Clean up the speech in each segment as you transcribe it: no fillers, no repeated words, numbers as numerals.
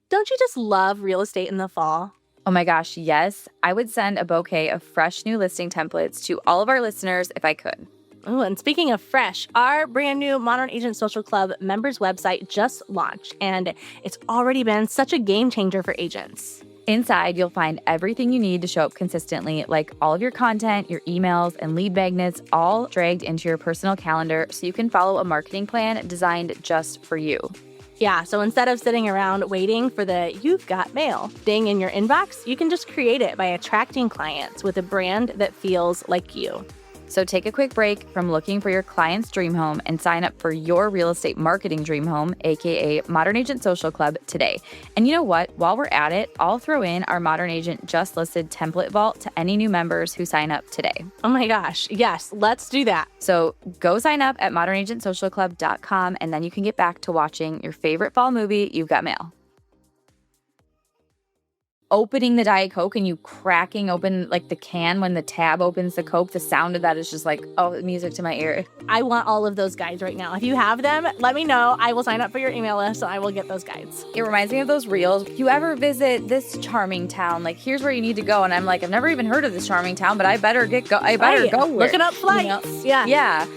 Don't you just love real estate in the fall? Oh my gosh, yes. I would send a bouquet of fresh new listing templates to all of our listeners if I could. Oh, and speaking of fresh, our brand new Modern Agent Social Club members website just launched, and it's already been such a game changer for agents. Inside, you'll find everything you need to show up consistently, like all of your content, your emails, and lead magnets, all dragged into your personal calendar so you can follow a marketing plan designed just for you. Yeah, so instead of sitting around waiting for the "you've got mail" ding in your inbox, you can just create it by attracting clients with a brand that feels like you. So take a quick break from looking for your client's dream home and sign up for your real estate marketing dream home, aka Modern Agent Social Club, today. And you know what? While we're at it, I'll throw in our Modern Agent just listed template vault to any new members who sign up today. Oh my gosh, yes, let's do that. So go sign up at modernagentsocialclub.com and then you can get back to watching your favorite fall movie, You've Got Mail. Opening the Diet Coke and you cracking open like the can when the tab opens the Coke, the sound of that is just like, oh, music to my ear. I want all of those guides right now. If you have them, let me know. I will sign up for your email list and I will get those guides. It reminds me of those reels. If you ever visit this charming town, like here's where you need to go. And I'm like, I've never even heard of this charming town, but I better go where. Looking up flights. You know? Yeah.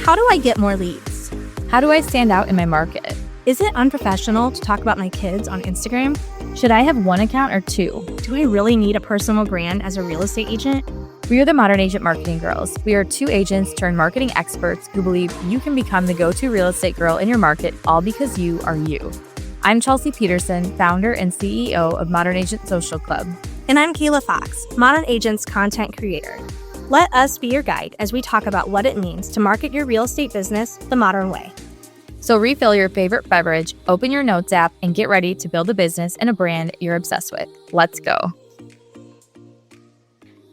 How do I get more leads? How do I stand out in my market? Is it unprofessional to talk about my kids on Instagram? Should I have one account or two? Do I really need a personal brand as a real estate agent? We are the Modern Agent Marketing Girls. We are two agents turned marketing experts who believe you can become the go-to real estate girl in your market, all because you are you. I'm Chelsea Peterson, founder and CEO of Modern Agent Social Club. And I'm Kayla Fox, Modern Agent's content creator. Let us be your guide as we talk about what it means to market your real estate business the modern way. So refill your favorite beverage, open your notes app, and get ready to build a business and a brand you're obsessed with. Let's go.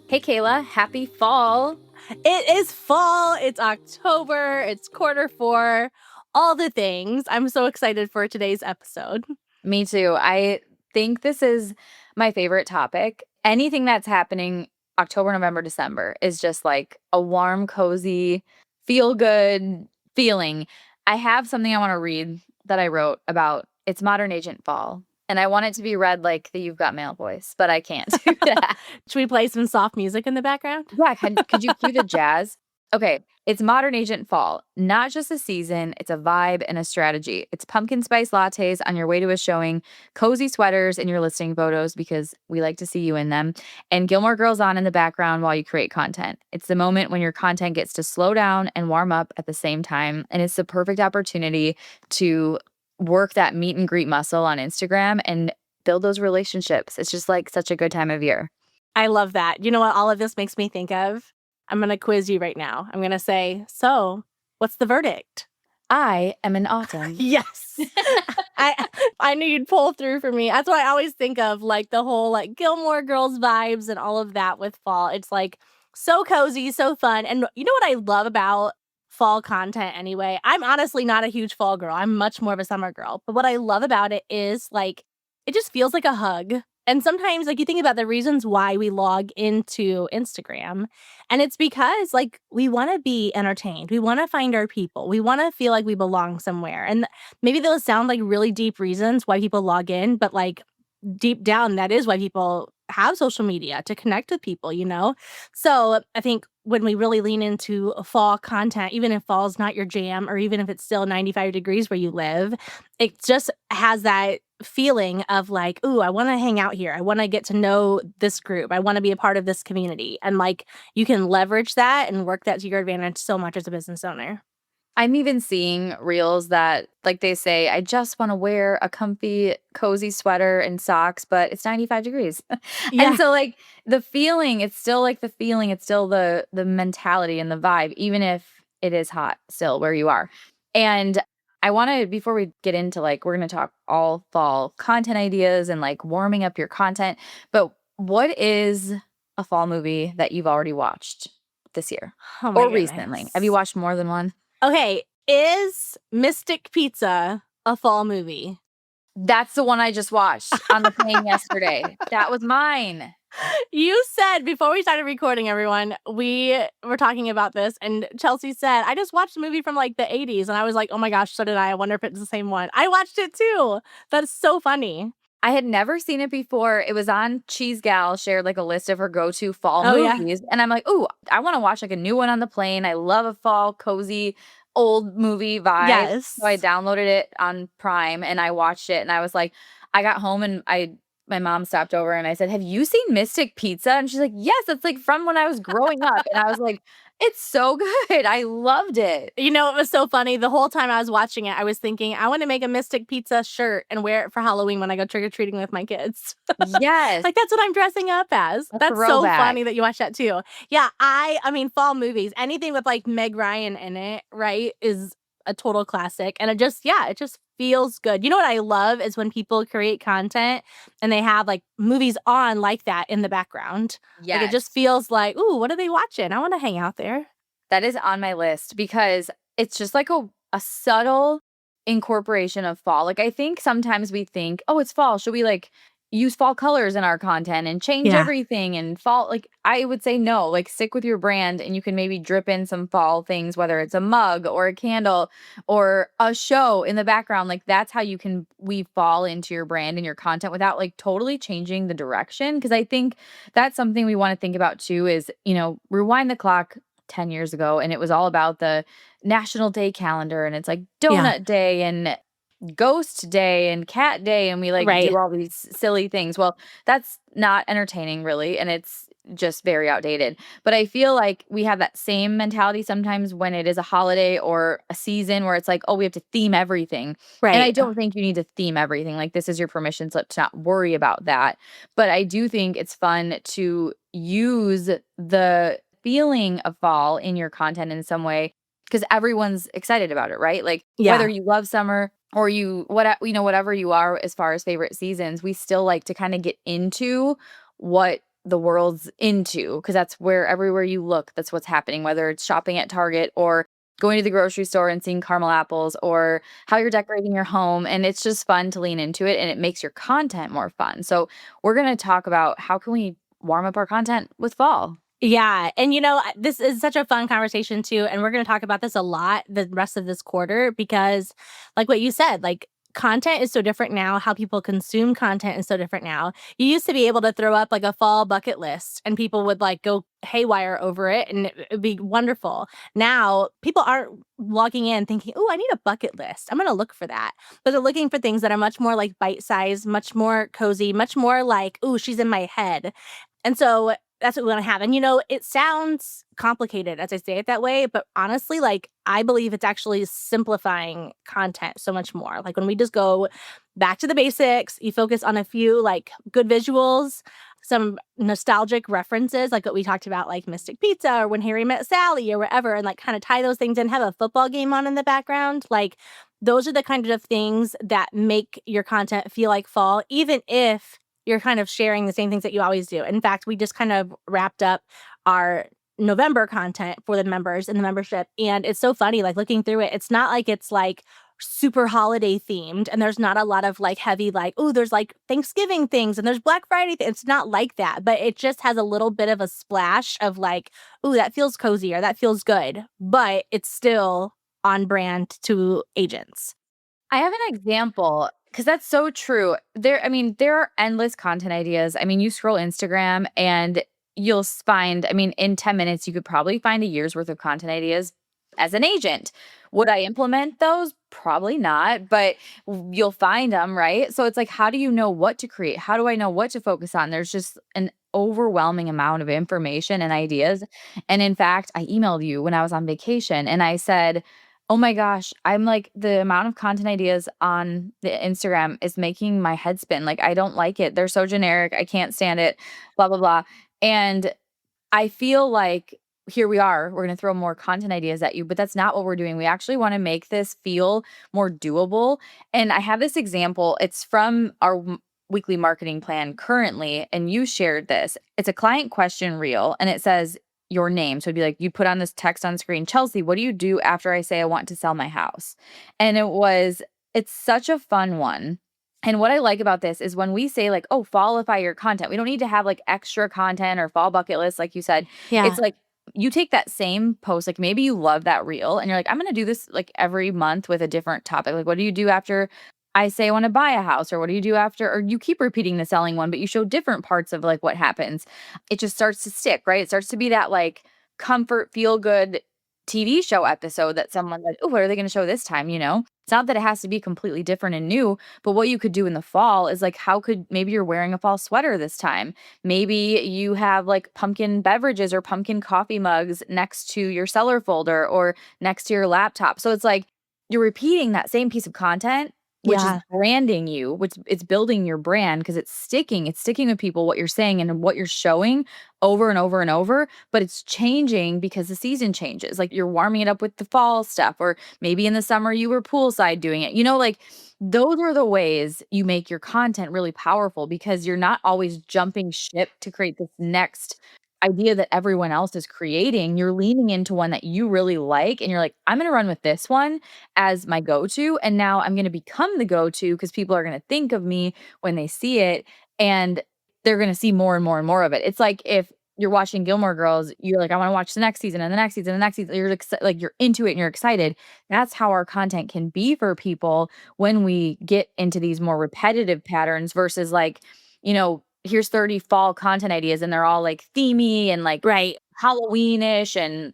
Hey, Kayla, happy fall. It is fall. It's October. It's Q4. All the things. I'm so excited for today's episode. Me too. I think this is my favorite topic. Anything that's happening October, November, December is just like a warm, cozy, feel-good feeling. I have something I want to read that I wrote about it's Modern Agent Fall. And I want it to be read like the You've Got Mail voice, but I can't do that. Should we play some soft music in the background? Yeah, could you cue the jazz? Okay, it's Modern Agent Fall. Not just a season, it's a vibe and a strategy. It's pumpkin spice lattes on your way to a showing, cozy sweaters in your listing photos because we like to see you in them, and Gilmore Girls on in the background while you create content. It's the moment when your content gets to slow down and warm up at the same time, and it's the perfect opportunity to work that meet and greet muscle on Instagram and build those relationships. It's just like such a good time of year. I love that. You know what all of this makes me think of? I'm going to quiz you right now. I'm going to say, so what's the verdict? I am in autumn. Yes. I knew you'd pull through for me. That's what I always think of, like the whole like Gilmore Girls vibes and all of that with fall. It's like so cozy, so fun. And you know what I love about fall content anyway? I'm honestly not a huge fall girl. I'm much more of a summer girl. But what I love about it is like, it just feels like a hug. And sometimes, like, you think about the reasons why we log into Instagram, and it's because, like, we want to be entertained. We want to find our people. We want to feel like we belong somewhere. And maybe those sound like really deep reasons why people log in, but, like, deep down, that is why people have social media, to connect with people, you know? So I think when we really lean into fall content, even if fall's not your jam, or even if it's still 95 degrees where you live, it just has that feeling of like, ooh, I want to hang out here. I want to get to know this group. I want to be a part of this community. And like, you can leverage that and work that to your advantage so much as a business owner. I'm even seeing reels that, like they say, I just want to wear a comfy, cozy sweater and socks, but it's 95 degrees. Yeah. And so like the feeling, it's still like the feeling, it's still the mentality and the vibe, even if it is hot still where you are. And I want to, before we get into like, we're going to talk all fall content ideas and like warming up your content, but what is a fall movie that you've already watched this year or recently? Have you watched more than one? Okay, is Mystic Pizza a fall movie? That's the one I just watched on the plane yesterday. That was mine. You said before we started recording, everyone, we were talking about this, and Chelsea said, I just watched a movie from like the 80s. And I was like, oh my gosh, so did I. I wonder if it's the same one. I watched it too. That's so funny. I had never seen it before. It was on Cheese Gal shared like a list of her go-to fall Oh, yeah. movies. And I'm like, ooh, I want to watch like a new one on the plane. I love a fall, cozy, old movie vibe. So I Yes. downloaded it on Prime and I watched it. And I was like, I got home and my mom stopped over and I said, have you seen Mystic Pizza? And she's like, yes, it's like from when I was growing up. And I was like, it's so good. I loved it. You know, it was so funny. The whole time I was watching it, I was thinking, I want to make a Mystic Pizza shirt and wear it for Halloween when I go trick or treating with my kids. Yes. Like, that's what I'm dressing up as. A That's so throwback. funny that you watch that too. Yeah, I mean, fall movies, anything with like Meg Ryan in it, right, is a total classic. And it just feels good. You know what I love is when people create content and they have like movies on like that in the background. Like, it just Yes. feels like, ooh, what are they watching? I want to hang out there. That is on my list because it's just like a subtle incorporation of fall. Like I think sometimes we think, "Oh, it's fall. Should we like use fall colors in our content and change Yeah. everything and fall?" Like I would say no, like stick with your brand and you can maybe drip in some fall things whether it's a mug or a candle or a show in the background. Like that's how you can weave fall into your brand and your content without like totally changing the direction because I think that's something we want to think about too is, rewind the clock 10 years ago and it was all about the National Day calendar and it's like Yeah. donut day and ghost day and cat day and we like do Right. all these silly things. Well, that's not entertaining really and it's just very outdated. But I feel like we have that same mentality sometimes when it is a holiday or a season where it's like, oh, we have to theme everything. And I Right. don't think you need to theme everything. Like this is your permission slip to not worry about that. But I do think it's fun to use the feeling of fall in your content in some way because everyone's excited about it, right? Like whether Yeah. you love summer or whatever you are as far as favorite seasons, we still like to kind of get into what the world's into because that's where everywhere you look, that's what's happening, whether it's shopping at Target or going to the grocery store and seeing caramel apples or how you're decorating your home and it's just fun to lean into it and it makes your content more fun. So, we're going to talk about how can we warm up our content with fall. Yeah, and this is such a fun conversation too, and we're going to talk about this a lot the rest of this quarter because like what you said, like content is so different now, how people consume content is so different now. You used to be able to throw up like a fall bucket list and people would like go haywire over it and it'd be wonderful. Now, people aren't logging in thinking, "Oh, I need a bucket list. I'm going to look for that." But they're looking for things that are much more like bite-sized, much more cozy, much more like, "Ooh, she's in my head." And so that's what we want to have. And it sounds complicated as I say it that way, but honestly, like I believe it's actually simplifying content so much more. Like when we just go back to the basics, you focus on a few like good visuals, some nostalgic references, like what we talked about, like Mystic Pizza or When Harry Met Sally or whatever, and like kind of tie those things in, have a football game on in the background. Like those are the kind of things that make your content feel like fall, even if you're kind of sharing the same things that you always do. In fact, we just kind of wrapped up our November content for the members in the membership. And it's so funny, like looking through it, it's not like it's like super holiday themed and there's not a lot of like heavy, like, oh, there's like Thanksgiving things and there's Black Friday. It's not like that, but it just has a little bit of a splash of like, oh, that feels cozy or that feels good, but it's still on brand to agents. I have an example because that's so true. There are endless content ideas. I mean, you scroll Instagram and you'll find, in 10 minutes, you could probably find a year's worth of content ideas as an agent. Would I implement those? Probably not, but you'll find them, right? So it's like, how do you know what to create? How do I know what to focus on? There's just an overwhelming amount of information and ideas. And in fact, I emailed you when I was on vacation and I said, oh my gosh, I'm like the amount of content ideas on the Instagram is making my head spin. Like I don't like it. They're so generic. I can't stand it. Blah blah blah. And I feel like here we are. We're going to throw more content ideas at you, but that's not what we're doing. We actually want to make this feel more doable. And I have this example. It's from our weekly marketing plan currently, and you shared this. It's a client question reel, and it says your name. So it'd be like you put on this text on screen, Chelsea, what do you do after I say I want to sell my house? And it's such a fun one. And what I like about this is when we say like, oh, fallify your content, we don't need to have like extra content or fall bucket list, like you said. It's Yeah. like you take that same post, like maybe you love that reel and you're like, I'm going to do this like every month with a different topic. Like, what do you do after I say I want to buy a house? Or what do you do after, or you keep repeating the selling one, but you show different parts of like what happens. It just starts to stick, right? It starts to be that like comfort, feel good TV show episode that someone's like, oh, what are they going to show this time? You know, it's not that it has to be completely different and new, but what you could do in the fall is like, how could maybe you're wearing a fall sweater this time? Maybe you have like pumpkin beverages or pumpkin coffee mugs next to your seller folder or next to your laptop. So it's like you're repeating that same piece of content, which is Yeah. branding you, which it's building your brand because it's sticking with people what you're saying and what you're showing over and over and over, but it's changing because the season changes. Like you're warming it up with the fall stuff, or maybe in the summer you were poolside doing it. You know, like those are the ways you make your content really powerful because you're not always jumping ship to create this next idea that everyone else is creating. You're leaning into one that you really like and you're like, I'm going to run with this one as my go-to, and now I'm going to become the go-to because people are going to think of me when they see it, and they're going to see more and more and more of it. It's like if you're watching Gilmore Girls, you're like, I want to watch the next season and the next season and the next season. You're like you're into it and you're excited. That's how our content can be for people when we get into these more repetitive patterns versus like, you know, here's 30 fall content ideas and they're all like themey and like Right. Halloweenish and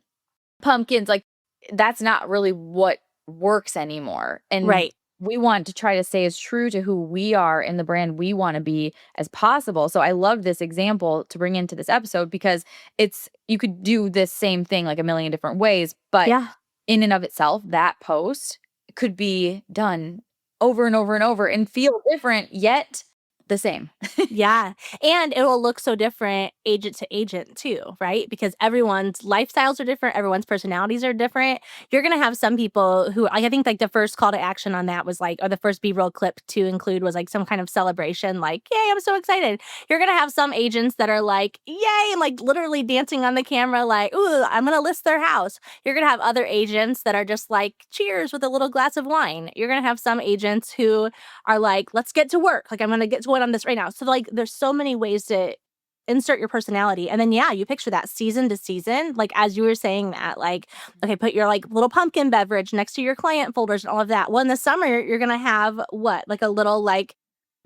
pumpkins. Like that's not really what works anymore. And Right. we want to try to stay as true to who we are and the brand we want to be as possible. So I love this example to bring into this episode because it's you could do this same thing like a million different ways, but Yeah. in and of itself, that post could be done over and over and over and feel different yet the same. Yeah, and it will look so different agent to agent too, right? Because everyone's lifestyles are different, everyone's personalities are different. You're gonna have some people who like, I think like the first call to action on that was like, or the first B-roll clip to include was like some kind of celebration, like, yay, I'm so excited. You're gonna have some agents that are like, yay, and like literally dancing on the camera, like, ooh, I'm gonna list their house. You're gonna have other agents that are just like, cheers with a little glass of wine. You're gonna have some agents who are like, let's get to work. Like, I'm going to get to one on this right now. So, like, there's so many ways to insert your personality. And then, yeah, you picture that season to season. Like, as you were saying that, like, okay, put your like little pumpkin beverage next to your client folders and all of that. Well, in the summer, you're going to have what? Like a little, like,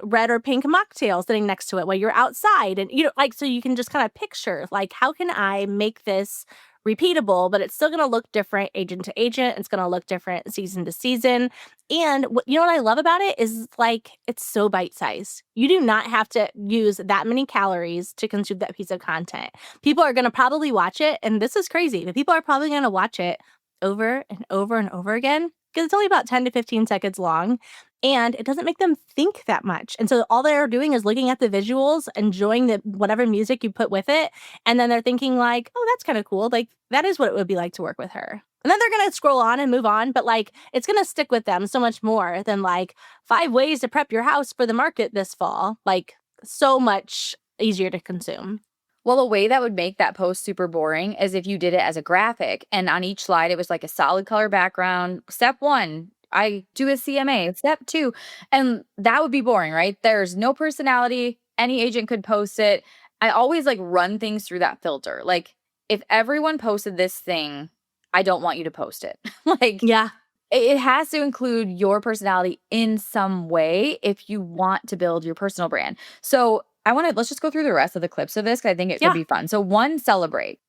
red or pink mocktail sitting next to it while you're outside. And, you know, like, so you can just kind of picture, like, how can I make this repeatable, but it's still going to look different agent to agent. It's going to look different season to season. And you know what I love about it is like it's so bite sized. You do not have to use that many calories to consume that piece of content. People are going to probably watch it, and this is crazy, but people are probably going to watch it over and over and over again because it's only about 10 to 15 seconds long. And it doesn't make them think that much. And so all they're doing is looking at the visuals, enjoying the whatever music you put with it. And then they're thinking like, oh, that's kind of cool. Like that is what it would be like to work with her. And then they're going to scroll on and move on. But like, it's going to stick with them so much more than like 5 ways to prep your house for the market this fall. Like so much easier to consume. Well, a way that would make that post super boring is if you did it as a graphic and on each slide it was like a solid color background. Step 1, I do a CMA. Step 2, and that would be boring, right? There's no personality. Any agent could post it. I always like run things through that filter. Like if everyone posted this thing, I don't want you to post it. Like Yeah. it has to include your personality in some way if you want to build your personal brand. So let's just go through the rest of the clips of this because I think it could Yeah. be fun. So 1, celebrate.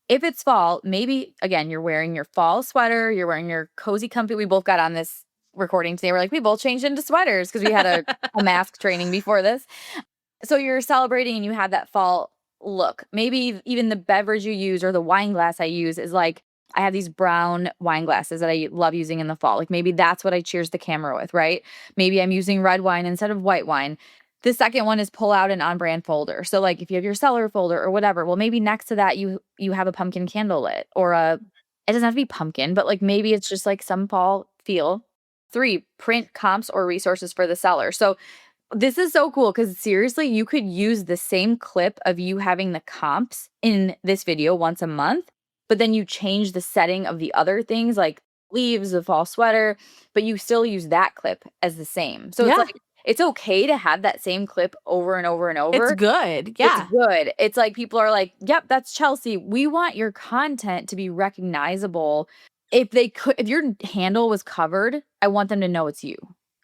If it's fall, maybe again, you're wearing your fall sweater, you're wearing your cozy comfy. We both got on this recording today. We're like, we both changed into sweaters because we had a mask training before this. So you're celebrating and you have that fall look. Maybe even the beverage you use or the wine glass I use is like, I have these brown wine glasses that I love using in the fall. Like maybe that's what I cheers the camera with, right? Maybe I'm using red wine instead of white wine. The second one is pull out an on-brand folder. So like if you have your seller folder or whatever, well maybe next to that you have a pumpkin candle lit or it doesn't have to be pumpkin, but like maybe it's just like some fall feel. 3, print comps or resources for the seller. So this is so cool because seriously, you could use the same clip of you having the comps in this video once a month, but then you change the setting of the other things like leaves, the fall sweater, but you still use that clip as the same. So it's Yeah. like it's okay to have that same clip over and over and It's over. good. It's Yeah. good. It's like people are like, "Yep, that's Chelsea." We want your content to be recognizable. If your handle was covered, I want them to know it's you.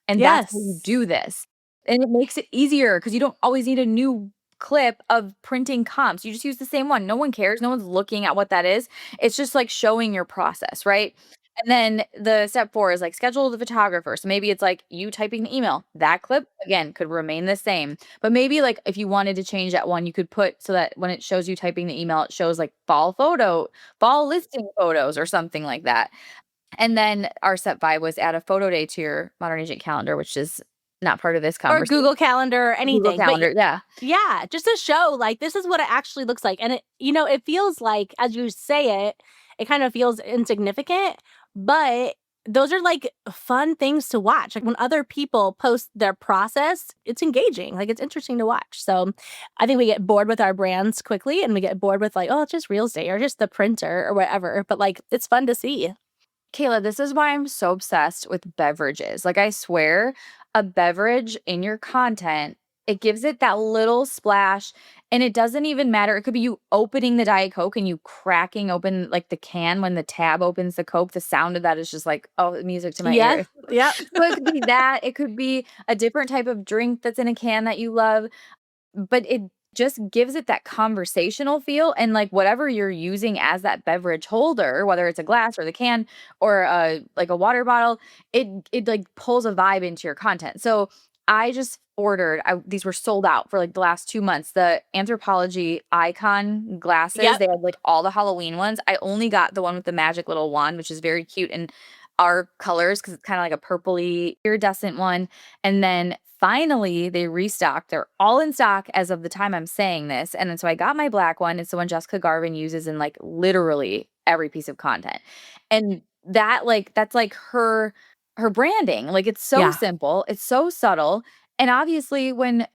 And that's how you do Yes. this. And it makes it easier because you don't always need a new clip of printing comps. You just use the same one. No one cares. No one's looking at what that is. It's just like showing your process, right? And then the step 4 is like schedule the photographer. So maybe it's like you typing the email. That clip again could remain the same. But maybe like if you wanted to change that one, you could put so that when it shows you typing the email, it shows like fall listing photos or something like that. And then our step 5 was add a photo day to your Modern Agent calendar, which is not part of this Or conversation. Google Calendar or Google anything. But Calendar, yeah. yeah, just to show like this is what it actually looks like. And it feels like as you say it, it kind of feels insignificant, but those are like fun things to watch. Like when other people post their process, it's engaging. Like it's interesting to watch. So I think we get bored with our brands quickly and we get bored with like, oh, it's just real estate or just the printer or whatever. But like it's fun to see. Kayla, this is why I'm so obsessed with beverages. Like, I swear, a beverage in your content, it gives it that little splash. And it doesn't even matter. It could be you opening the Diet Coke and you cracking open like the can when the tab opens the Coke. The sound of that is just like, oh, music to my Yeah. ears. Yep. So it could be that. It could be a different type of drink that's in a can that you love. But it just gives it that conversational feel, and, like, whatever you're using as that beverage holder, whether it's a glass or the can or, like, a water bottle, like, pulls a vibe into your content. So, I just ordered these were sold out for, like, the last 2 months, the Anthropologie Icon glasses, Yep. they had, like, all the Halloween ones. I only got the one with the magic little wand, which is very cute in our colors because it's kinda like a purpley iridescent one, and then finally, they restocked. They're all in stock as of the time I'm saying this. And then so I got my black one. It's the one Jessica Garvin uses in like literally every piece of content. And that's like her branding. Like it's so Yeah. simple, it's so subtle. And obviously when,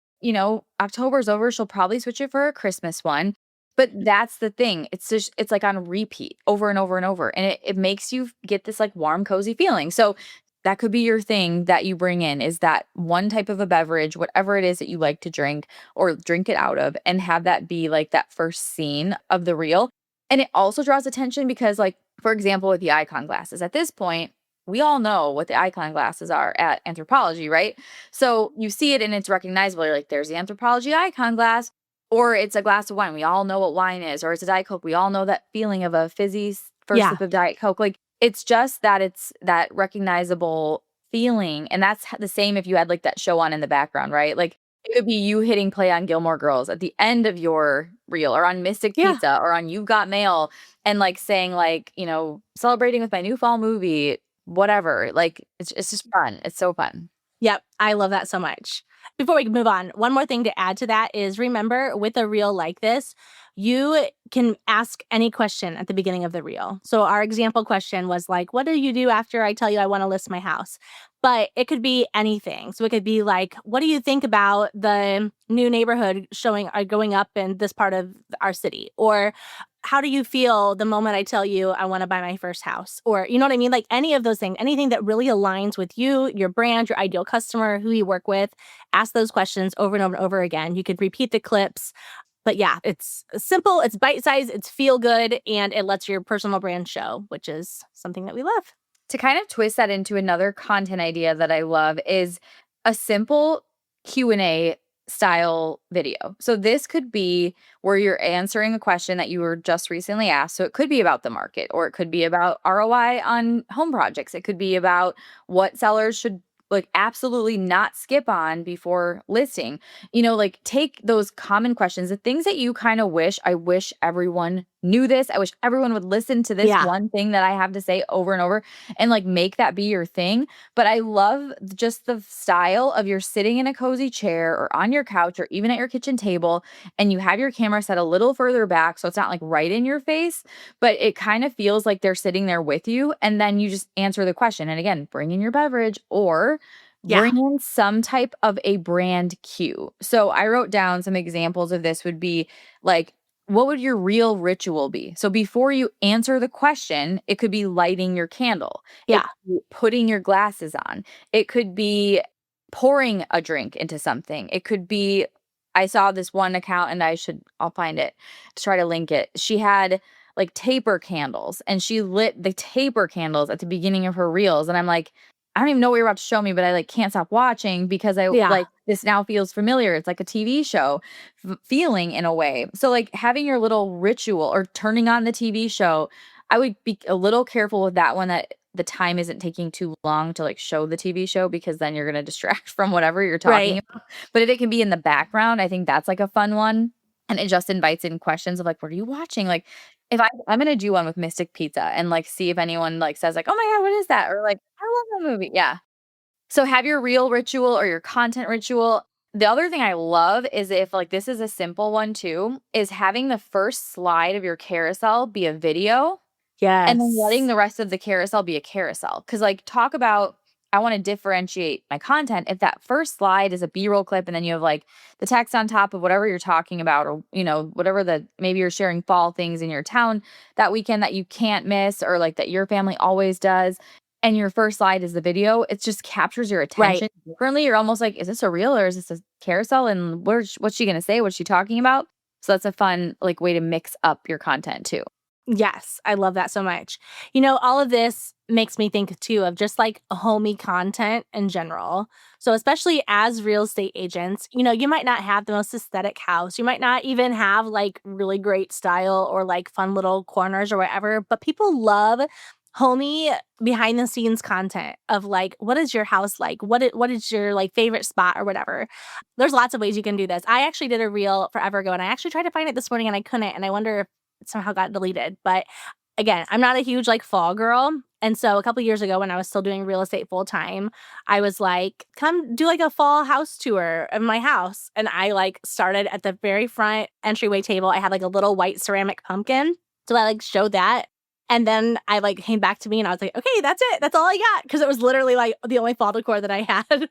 October's over, she'll probably switch it for a Christmas one. But that's the thing. It's just it's like on repeat over and over and over. And it makes you get this like warm, cozy feeling. So that could be your thing that you bring in is that one type of a beverage, whatever it is that you like to drink or drink it out of, and have that be like that first scene of the reel. And it also draws attention because, like, for example, with the icon glasses, at this point, we all know what the icon glasses are at Anthropology, right? So you see it and it's recognizable. You're like, there's the Anthropology icon glass, or it's a glass of wine. We all know what wine is, or it's a Diet Coke. We all know that feeling of a fizzy first Yeah. sip of Diet Coke. Like, it's just that it's that recognizable feeling, and that's the same if you had, like, that show on in the background, right? Like, it could be you hitting play on Gilmore Girls at the end of your reel or on Mystic Yeah. Pizza or on You've Got Mail and, like, saying, like, "Celebrating with my new fall movie," whatever. Like, it's just fun. It's so fun. Yep, I love that so much. Before we move on, one more thing to add to that is remember with a reel like this, you can ask any question at the beginning of the reel. So our example question was like, what do you do after I tell you I want to list my house? But it could be anything. So it could be like, what do you think about the new neighborhood showing going up in this part of our city? Or how do you feel the moment I tell you I want to buy my first house? Or, you know what I mean? Like any of those things, anything that really aligns with you, your brand, your ideal customer, who you work with, ask those questions over and over and over again. You could repeat the clips. But yeah, it's simple, it's bite sized, it's feel good, and it lets your personal brand show, which is something that we love. To kind of twist that into another content idea that I love is a simple Q&A style video. So this could be where you're answering a question that you were just recently asked. So it could be about the market, or it could be about ROI on home projects. It could be about what sellers should like absolutely not skip on before listing. Like take those common questions, the things that you kind of I wish everyone knew this. I wish everyone would listen to this Yeah. one thing that I have to say over and over and like make that be your thing. But I love just the style of you're sitting in a cozy chair or on your couch or even at your kitchen table and you have your camera set a little further back so it's not like right in your face, but it kind of feels like they're sitting there with you, and then you just answer the question. And again, bring in your beverage or Yeah. bring in some type of a brand cue. So I wrote down some examples of this would be like, what would your real ritual be? So before you answer the question, it could be lighting your candle. It Yeah. could be putting your glasses on. It could be pouring a drink into something. It could be I saw this one account and I'll find it to try to link it. She had like taper candles and she lit the taper candles at the beginning of her reels. And I'm like, I don't even know what you're about to show me, but I like can't stop watching because I Yeah. like this now feels familiar. It's like a TV show feeling in a way. So like having your little ritual or turning on the TV show, I would be a little careful with that one that the time isn't taking too long to like show the TV show because then you're going to distract from whatever you're talking Right. about. But if it can be in the background, I think that's like a fun one. And it just invites in questions of like, what are you watching? Like if I'm gonna do one with Mystic Pizza and like see if anyone like says like, oh my God, what is that? Or like, I love that movie. Yeah. So have your real ritual or your content ritual. The other thing I love is if like this is a simple one too, is having the first slide of your carousel be a video and then letting Yes. the rest of the carousel be a carousel. Because, like, talk about, I want to differentiate my content. If that first slide is a B-roll clip and then you have like the text on top of whatever you're talking about, or, you know, whatever maybe you're sharing fall things in your town that weekend that you can't miss, or like that your family always does. And your first slide is the video, it just captures your Right. attention differently. You're almost like, is this a reel or is this a carousel? And what's she going to say? What's she talking about? So that's a fun like way to mix up your content too. Yes, I love that so much. All of this makes me think too of just like homey content in general. So, especially as real estate agents, you might not have the most aesthetic house. You might not even have like really great style or like fun little corners or whatever, but people love homey behind the scenes content of like, what is your house like? What is your like favorite spot or whatever? There's lots of ways you can do this. I actually did a reel forever ago and I actually tried to find it this morning and I couldn't. And I wonder if it somehow got deleted. But again, I'm not a huge like fall girl. And so a couple years ago when I was still doing real estate full time, I was like, come do like a fall house tour of my house. And I like started at the very front entryway table. I had like a little white ceramic pumpkin. So I like showed that. And then I like came back to me and I was like, okay, that's it. That's all I got. Cause it was literally like the only fall decor that I had.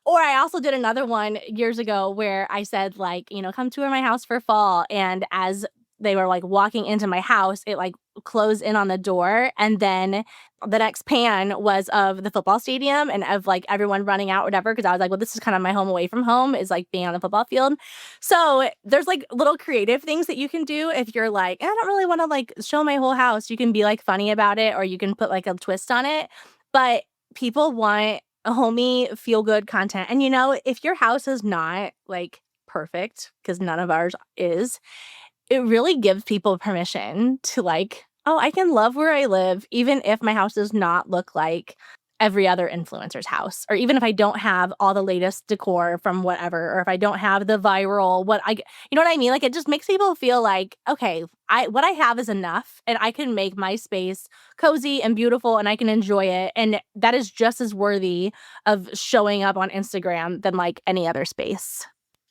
Or I also did another one years ago where I said like, come tour my house for fall. And as they were like walking into my house, it like closed in on the door. And then the next pan was of the football stadium and of like everyone running out, whatever. Cause I was like, well, this is kind of my home away from home is like being on the football field. So there's like little creative things that you can do if you're like, I don't really want to like show my whole house. You can be like funny about it or you can put like a twist on it. But people want a homey, feel good content. And if your house is not like perfect, because none of ours is, it really gives people permission to like, oh, I can love where I live, even if my house does not look like every other influencer's house, or even if I don't have all the latest decor from whatever, or if I don't have the viral, you know what I mean? Like, it just makes people feel like, okay, what I have is enough and I can make my space cozy and beautiful and I can enjoy it. And that is just as worthy of showing up on Instagram than like any other space.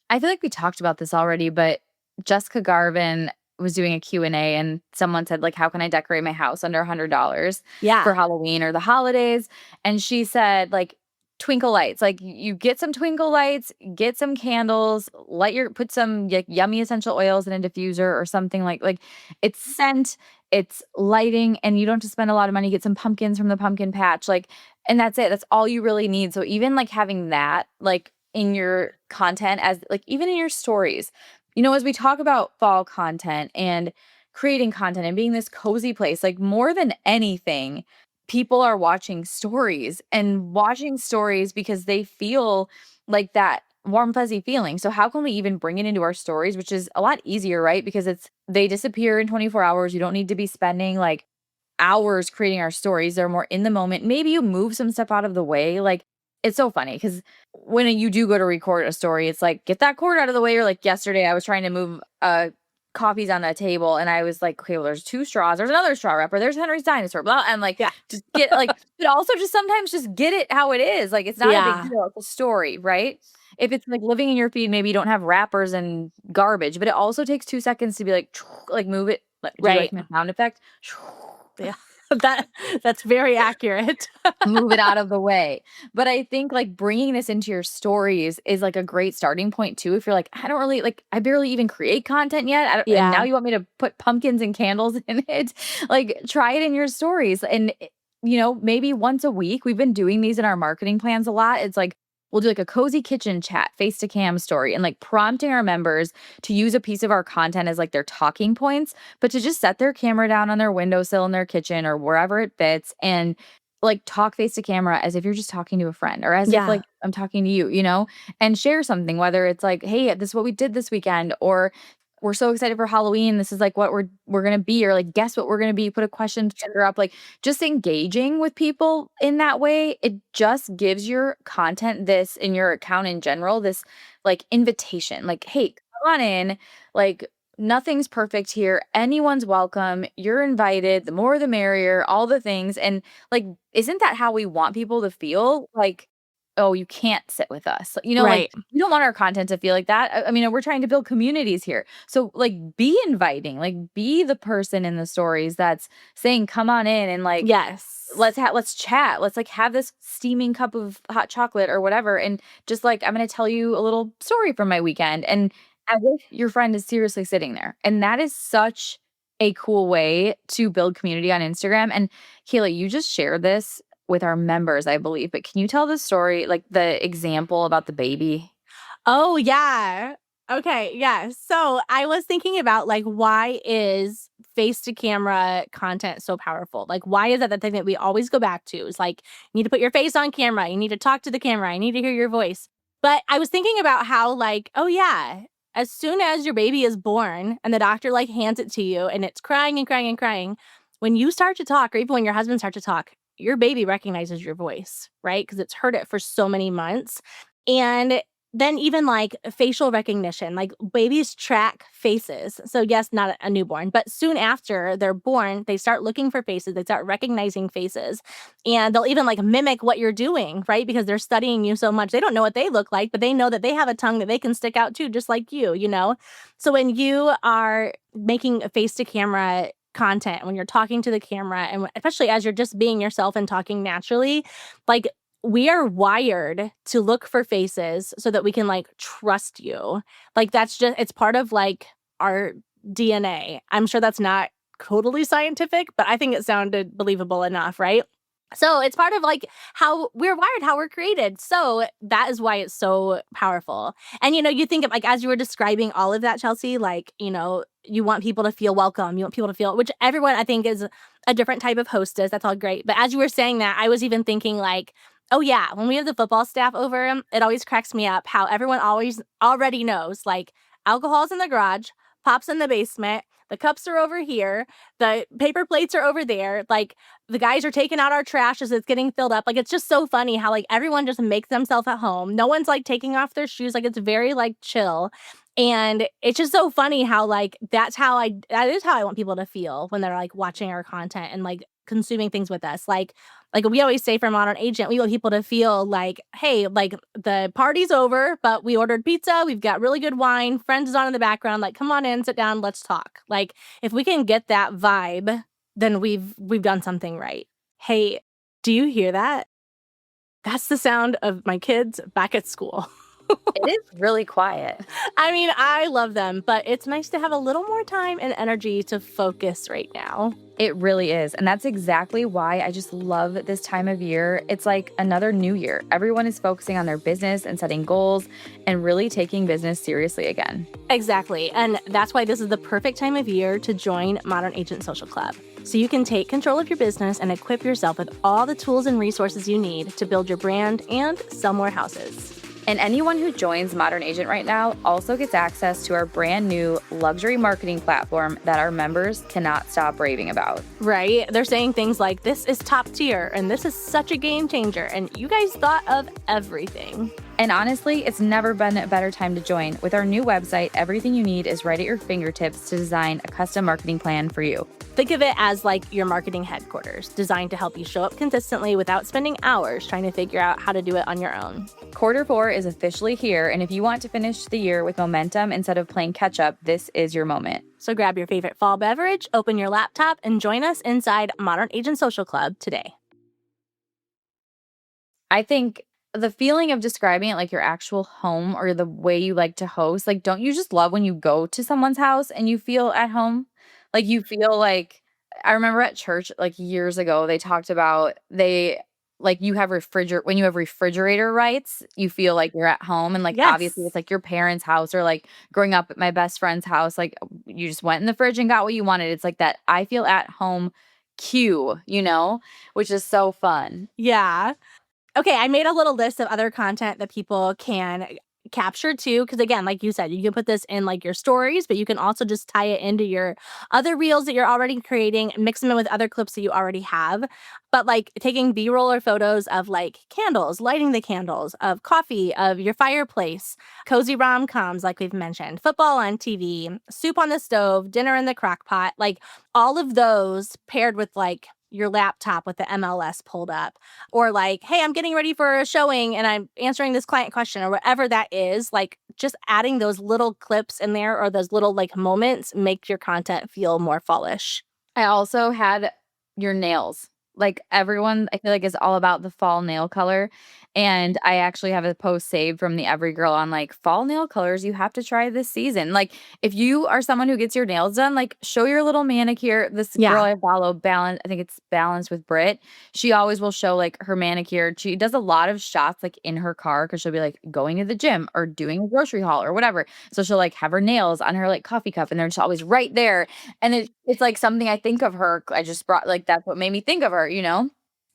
I feel like we talked about this already, but Jessica Garvin was doing a Q&A and someone said like, how can I decorate my house under $100 Yeah. for Halloween or the holidays? And she said like twinkle lights, like you get some twinkle lights, get some candles, put some like yummy essential oils in a diffuser or something like it's scent, it's lighting, and you don't have to spend a lot of money. Get some pumpkins from the pumpkin patch, like, and that's it. That's all you really need. So even like having that like in your content as like even in your stories, as we talk about fall content and creating content and being this cozy place, like more than anything, people are watching stories because they feel like that warm, fuzzy feeling. So how can we even bring it into our stories, which is a lot easier, right? Because they disappear in 24 hours. You don't need to be spending like hours creating our stories. They're more in the moment. Maybe you move some stuff out of the way. Like it's so funny because when you do go to record a story, it's like, get that cord out of the way. Or like yesterday, I was trying to move coffees on the table and I was like, okay, well, there's 2 straws. There's another straw wrapper. There's Henry's dinosaur. Blah. And like, Yeah. just get like, but also just sometimes just get it how it is. Like, it's not a Yeah. big deal. It's a story, right? If it's like living in your feed, maybe you don't have wrappers and garbage, but it also takes 2 seconds to be like move it. Do you like Right. my sound effect? Yeah. That's very accurate. Move it out of the way. But I think like bringing this into your stories is like a great starting point too. If you're like, I don't really like, I barely even create content yet. And now Yeah. you want me to put pumpkins and candles in it. Like try it in your stories. And maybe once a week, we've been doing these in our marketing plans a lot. It's like we'll do like a cozy kitchen chat, face to cam story, and like prompting our members to use a piece of our content as like their talking points, but to just set their camera down on their windowsill in their kitchen or wherever it fits and like talk face to camera as if you're just talking to a friend or as if Yeah. like I'm talking to you, and share something, whether it's like, hey, this is what we did this weekend, or we're so excited for Halloween. This is like what we're gonna be, or like guess what we're gonna be. Put a question sticker up, like just engaging with people in that way. It just gives your content this in your account in general, this like invitation, like, hey, come on in, like nothing's perfect here. Anyone's welcome. You're invited. The more the merrier, all the things. And like, isn't that how we want people to feel? Like, oh, you can't sit with us. Like Right. we don't want our content to feel like that. I mean, we're trying to build communities here. So like be inviting, like be the person in the stories that's saying, come on in and like Yes. let's chat. Let's like have this steaming cup of hot chocolate or whatever. And just like I'm gonna tell you a little story from my weekend. And as if your friend is seriously sitting there. And that is such a cool way to build community on Instagram. And Kayla, you just shared this with our members, I believe. But can you tell the story, like the example about the baby? Oh, yeah. Okay, yeah. So I was thinking about like why is face to camera content so powerful? Like why is that the thing that we always go back to? Is like you need to put your face on camera, you need to talk to the camera, I need to hear your voice. But I was thinking about how like, oh yeah, as soon as your baby is born and the doctor like hands it to you and it's crying and crying and crying, when you start to talk or even when your husband starts to talk, your baby recognizes your voice, right? Because it's heard it for so many months. And then even like facial recognition, like babies track faces. So yes, not a newborn, but soon after they're born, they start looking for faces. They start recognizing faces and they'll even like mimic what you're doing, right? Because they're studying you so much. They don't know what they look like, but they know that they have a tongue that they can stick out too, just like you. So when you are making a face to camera content, when you're talking to the camera, and especially as you're just being yourself and talking naturally, like we are wired to look for faces so that we can like trust you. Like that's just it's part of like our DNA. I'm sure that's not totally scientific, but I think it sounded believable enough, right? So it's part of like how we're wired, how we're created. So that is why it's so powerful. And you think of like as you were describing all of that, Chelsea, like, you want people to feel welcome. You want people to feel, which everyone I think is a different type of hostess. That's all great. But as you were saying that, I was even thinking like, oh yeah, when we have the football staff over, it always cracks me up how everyone always already knows like alcohol's in the garage, pop's in the basement, the cups are over here, the paper plates are over there. Like the guys are taking out our trash as it's getting filled up. Like it's just so funny how like everyone just makes themselves at home. No one's like taking off their shoes. Like it's very like chill. And it's just so funny how like that is how I want people to feel when they're like watching our content and like consuming things with us. Like we always say for Modern Agent, we want people to feel like, hey, like the party's over, but we ordered pizza, we've got really good wine, friends is on in the background, like come on in, sit down, let's talk. Like if we can get that vibe, then we've done something right. Hey, do you hear that? That's the sound of my kids back at school. It is really quiet. I mean, I love them, but it's nice to have a little more time and energy to focus right now. It really is. And that's exactly why I just love this time of year. It's like another new year. Everyone is focusing on their business and setting goals and really taking business seriously again. Exactly. And that's why this is the perfect time of year to join Modern Agent Social Club. So you can take control of your business and equip yourself with all the tools and resources you need to build your brand and sell more houses. And anyone who joins Modern Agent right now also gets access to our brand new luxury marketing platform that our members cannot stop raving about. Right? They're saying things like, this is top tier and this is such a game changer. And you guys thought of everything. And honestly, it's never been a better time to join. With our new website, everything you need is right at your fingertips to design a custom marketing plan for you. Think of it as like your marketing headquarters, designed to help you show up consistently without spending hours trying to figure out how to do it on your own. Q4 is officially here, and if you want to finish the year with momentum instead of playing catch up, this is your moment. So grab your favorite fall beverage, open your laptop, and join us inside Modern Agent Social Club today. I think the feeling of describing it like your actual home or the way you like to host, like, don't you just love when you go to someone's house and you feel at home? Like, you feel like, I remember at church, like, years ago, they talked about, like you have when you have refrigerator rights, you feel like you're at home. And like obviously Yes. it's like your parents' house or like growing up at my best friend's house, like you just went in the fridge and got what you wanted. It's like that I feel at home cue, which is so fun. Yeah. Okay, I made a little list of other content that people can capture too. Because again, like you said, you can put this in like your stories, but you can also just tie it into your other reels that you're already creating, mix them in with other clips that you already have. But like taking B-roll or photos of like candles, lighting the candles, of coffee, of your fireplace, cozy rom-coms, like we've mentioned, football on TV, soup on the stove, dinner in the crock pot, like all of those paired with like your laptop with the MLS pulled up, or like, hey, I'm getting ready for a showing and I'm answering this client question, or whatever that is, like just adding those little clips in there or those little like moments make your content feel more fallish. I also had your nails. Like everyone, I feel like is all about the fall nail color. And I actually have a post saved from the Every Girl on like fall nail colors you have to try this season. Like if you are someone who gets your nails done, like show your little manicure. This girl Yeah. I follow, Balance, I think it's Balance with Brit. She always will show like her manicure. She does a lot of shots like in her car because she'll be like going to the gym or doing a grocery haul or whatever. So she'll like have her nails on her like coffee cup and they're just always right there, and it's like something I think of her. I just brought like that's what made me think of her.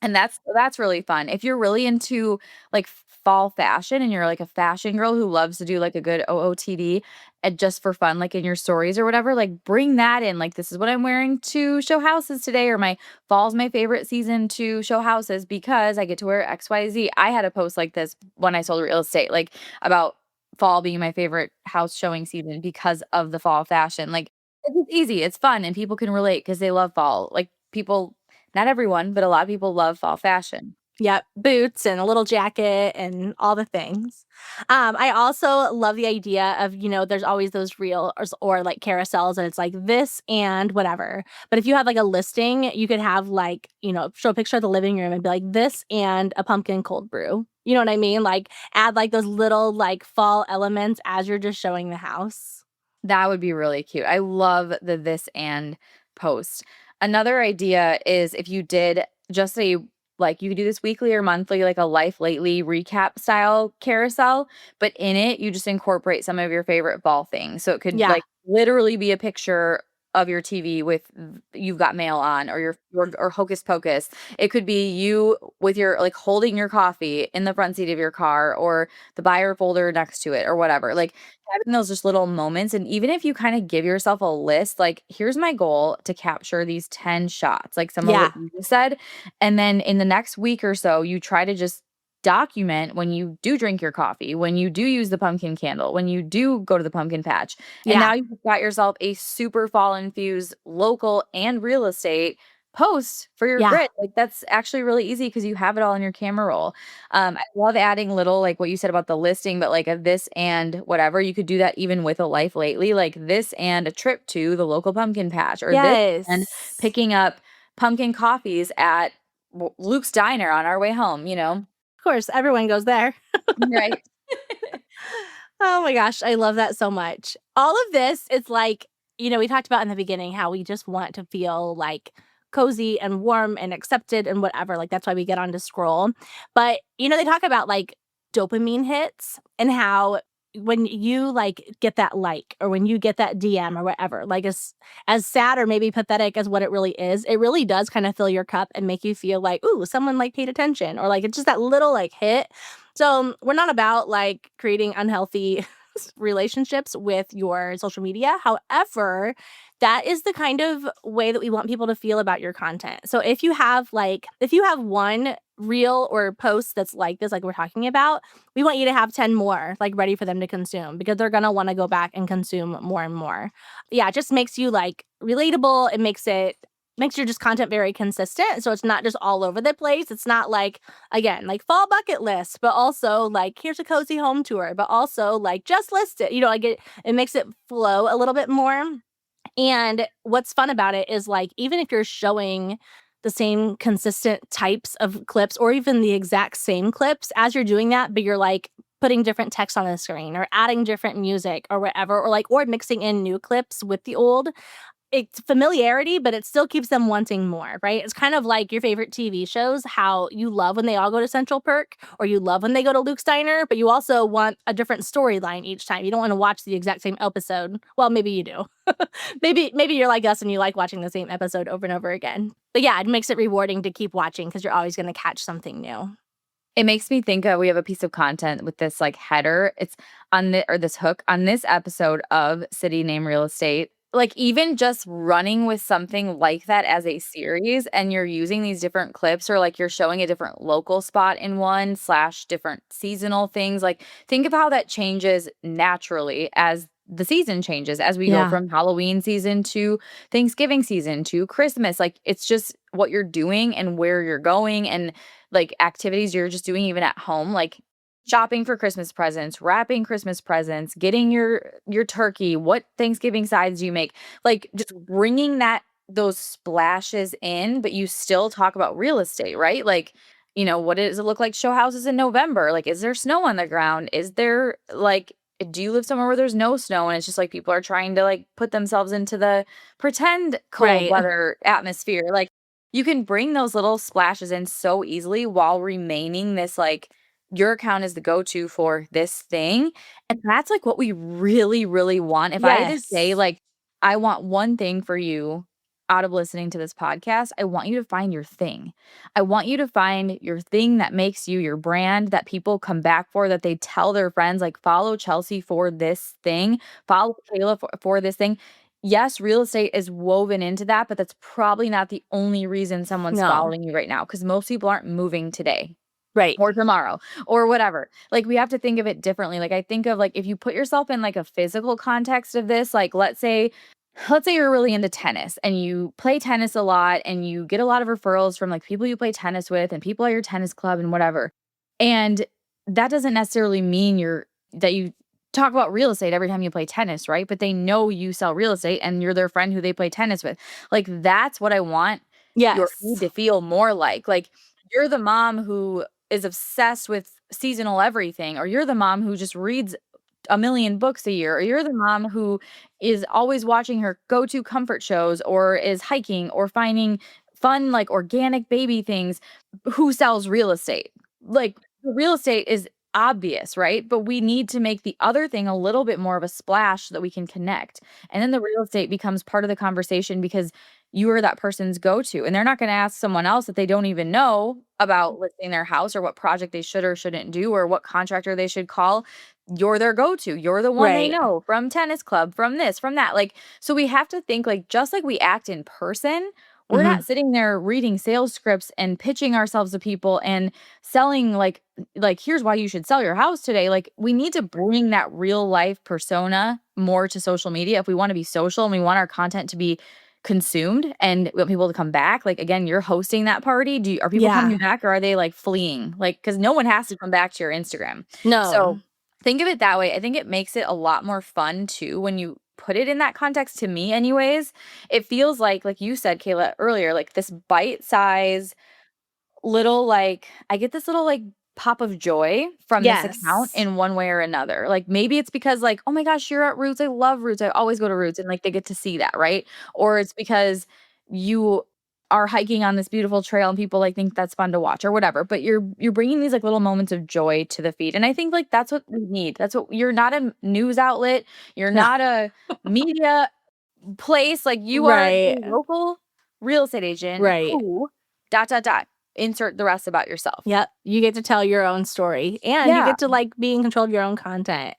And that's really fun. If you're really into like fall fashion and you're like a fashion girl who loves to do like a good OOTD and just for fun, like in your stories or whatever, like bring that in. Like this is what I'm wearing to show houses today, or my fall's my favorite season to show houses because I get to wear XYZ. I had a post like this when I sold real estate, like about fall being my favorite house showing season because of the fall fashion. Like it's easy, it's fun, and people can relate because they love fall. Like, people not everyone, but a lot of people love fall fashion. Yep, boots and a little jacket and all the things. I also love the idea of, there's always those reels or like carousels and it's like this and whatever. But if you have like a listing, you could have like, show a picture of the living room and be like this and a pumpkin cold brew. You know what I mean? Like add like those little like fall elements as you're just showing the house. That would be really cute. I love the this and post. Another idea is if you did just a like you could do this weekly or monthly, like a life lately recap style carousel, but in it you just incorporate some of your favorite fall things. So it could Yeah. like literally be a picture of your TV with You've Got Mail on, or or Hocus Pocus. It could be you with your like holding your coffee in the front seat of your car, or the buyer folder next to it, or whatever. Like having those just little moments. And even if you kind of give yourself a list, like, here's my goal to capture these 10 shots, like some of what Yeah. you just said. And then in the next week or so, you try to just document when you do drink your coffee, when you do use the pumpkin candle, when you do go to the pumpkin patch. And Yeah. now you've got yourself a super fall infused local and real estate post for your Yeah. grid. Like that's actually really easy because you have it all in your camera roll. I love adding little, like what you said about the listing, but like a this and whatever. You could do that even with a life lately, like this and a trip to the local pumpkin patch, or this and Yes. picking up pumpkin coffees at Luke's Diner on our way home. Of course, everyone goes there. Right. Oh my gosh, I love that so much. All of this is like, we talked about in the beginning how we just want to feel like cozy and warm and accepted and whatever. Like that's why we get on to scroll. But, they talk about like dopamine hits and how when you like get that like or when you get that DM or whatever, like as sad or maybe pathetic as what it really is, it really does kind of fill your cup and make you feel like, ooh, someone like paid attention, or like it's just that little like hit. So we're not about like creating unhealthy relationships with your social media. However, that is the kind of way that we want people to feel about your content. So if you have one reel or post that's like this, like we're talking about, we want you to have 10 more like ready for them to consume because they're going to want to go back and consume more and more. Yeah, it just makes you like relatable. It makes your just content very consistent. So it's not just all over the place. It's not like, again, like fall bucket list, but also like here's a cozy home tour, but also like just list it. Like it makes it flow a little bit more. And what's fun about it is like even if you're showing the same consistent types of clips or even the exact same clips as you're doing that, but you're like putting different text on the screen or adding different music or whatever, or mixing in new clips with the old, it's familiarity, but it still keeps them wanting more, right? It's kind of like your favorite TV shows, how you love when they all go to Central Perk or you love when they go to Luke's Diner, but you also want a different storyline each time. You don't want to watch the exact same episode. Well, maybe you do. Maybe you're like us and you like watching the same episode over and over again. But yeah, it makes it rewarding to keep watching because you're always going to catch something new. It makes me think of we have a piece of content with this like header. It's on the or this hook on this episode of City Name Real Estate. Like even just running with something like that as a series and you're using these different clips or like you're showing a different local spot in one / different seasonal things. Like think of how that changes naturally as the season changes as we go Yeah. from Halloween season to Thanksgiving season to Christmas. Like it's just what you're doing and where you're going and like activities you're just doing even at home, like shopping for Christmas presents, wrapping Christmas presents, getting your turkey, what Thanksgiving sides do you make? Like just bringing those splashes in, but you still talk about real estate, right? Like, what does it look like to show houses in November? Like, is there snow on the ground? Is there like do you live somewhere where there's no snow and it's just like people are trying to like put themselves into the pretend cold Right. weather atmosphere? Like you can bring those little splashes in so easily while remaining this like your account is the go-to for this thing. And that's like what we really, really want. If I had to say, Yes. like, I want one thing for you out of listening to this podcast, I want you to find your thing. I want you to find your thing that makes you your brand that people come back for, that they tell their friends, like, follow Chelsea for this thing, follow Kayla for this thing. Yes, real estate is woven into that, but that's probably not the only reason someone's No. following you right now because most people aren't moving today Right. or tomorrow or whatever. Like we have to think of it differently. Like I think of like if you put yourself in like a physical context of this, like let's say you're really into tennis and you play tennis a lot and you get a lot of referrals from like people you play tennis with and people at your tennis club and whatever. And that doesn't necessarily mean that you talk about real estate every time you play tennis, right? But they know you sell real estate and you're their friend who they play tennis with. Like that's what I want your feed Yes. to feel more like. Like you're the mom who is obsessed with seasonal everything, or you're the mom who just reads a million books a year, or you're the mom who is always watching her go-to comfort shows, or is hiking, or finding fun, like organic baby things, who sells real estate. Like the real estate is obvious, right? But we need to make the other thing a little bit more of a splash so that we can connect. And then the real estate becomes part of the conversation because you are that person's go-to. And they're not going to ask someone else that they don't even know about listing their house or what project they should or shouldn't do or what contractor they should call. You're their go-to. You're the one they Right. know from tennis club, from this, from that. Like, so we have to think like just like we act in person, we're Mhm. not sitting there reading sales scripts and pitching ourselves to people and selling like here's why you should sell your house today. Like we need to bring that real life persona more to social media if we want to be social and we want our content to be consumed and we want people to come back. Like again, you're hosting that party. Are people coming Yeah. back or are they like fleeing? Like cuz no one has to come back to your Instagram. No. So think of it that way. I think it makes it a lot more fun too when you put it in that context to me anyways. It feels like you said Kayla earlier, like this bite size little like I get this little like pop of joy from this account Yes. in one way or another. Like maybe it's because like, oh my gosh, you're at Roots. I love Roots. I always go to Roots and like they get to see that, right? Or it's because you are hiking on this beautiful trail and people like think that's fun to watch or whatever. But you're bringing these like little moments of joy to the feed. And I think like that's what we need. That's what you're not a news outlet. You're No. not a media place. Like you are a Right. local real estate agent Right. who dot dot dot insert the rest about yourself. Yep. You get to tell your own story and you Yeah. get to like be in control of your own content.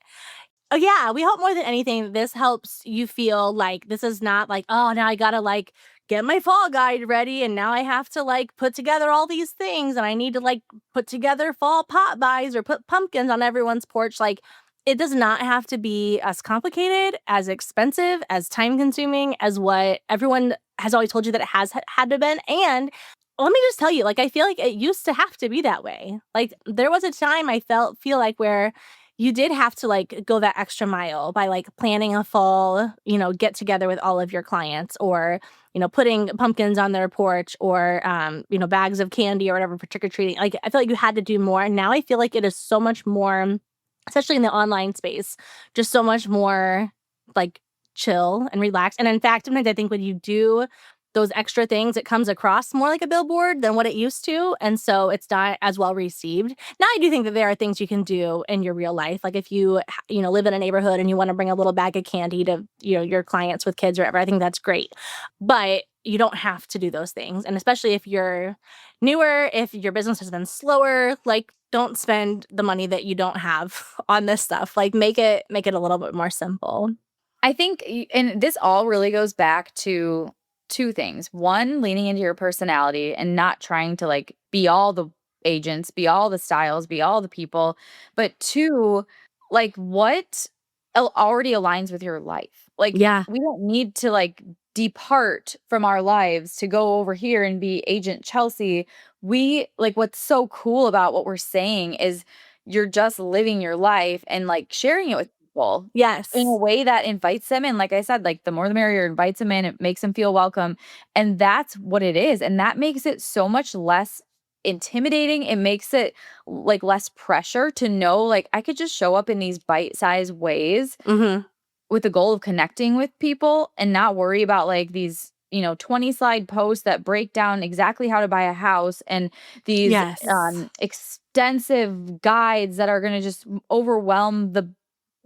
Oh yeah, we hope more than anything this helps you feel like this is not like, oh, now I gotta like get my fall guide ready and now I have to like put together all these things and I need to like put together fall pot buys or put pumpkins on everyone's porch. Like it does not have to be as complicated, as expensive, as time consuming as what everyone has always told you that it has had to been. And let me just tell you, like I feel like it used to have to be that way. Like there was a time I feel like where you did have to like go that extra mile by like planning a fall, get together with all of your clients or, putting pumpkins on their porch or, bags of candy or whatever for trick or treating. Like I feel like you had to do more. Now I feel like it is so much more, especially in the online space, just so much more like chill and relax. And in fact, sometimes I think when you do those extra things, it comes across more like a billboard than what it used to. And so it's not as well received. Now, I do think that there are things you can do in your real life. Like if you, live in a neighborhood and you want to bring a little bag of candy to, your clients with kids or whatever, I think that's great. But you don't have to do those things. And especially if you're newer, if your business has been slower, like don't spend the money that you don't have on this stuff. Like make it a little bit more simple. I think, and this all really goes back to two things. One, leaning into your personality and not trying to like be all the agents, be all the styles, be all the people. But two, like what already aligns with your life. Like Yeah. we don't need to like depart from our lives to go over here and be Agent Chelsea. We like what's so cool about what we're saying is you're just living your life and like sharing it with people in a Yes. way that invites them in. Like I said, like the more the merrier, invites them in, it makes them feel welcome. And that's what it is. And that makes it so much less intimidating. It makes it like less pressure to know like I could just show up in these bite-sized ways Mm-hmm. with the goal of connecting with people and not worry about like these 20 slide posts that break down exactly how to buy a house and these Yes. extensive guides that are going to just overwhelm the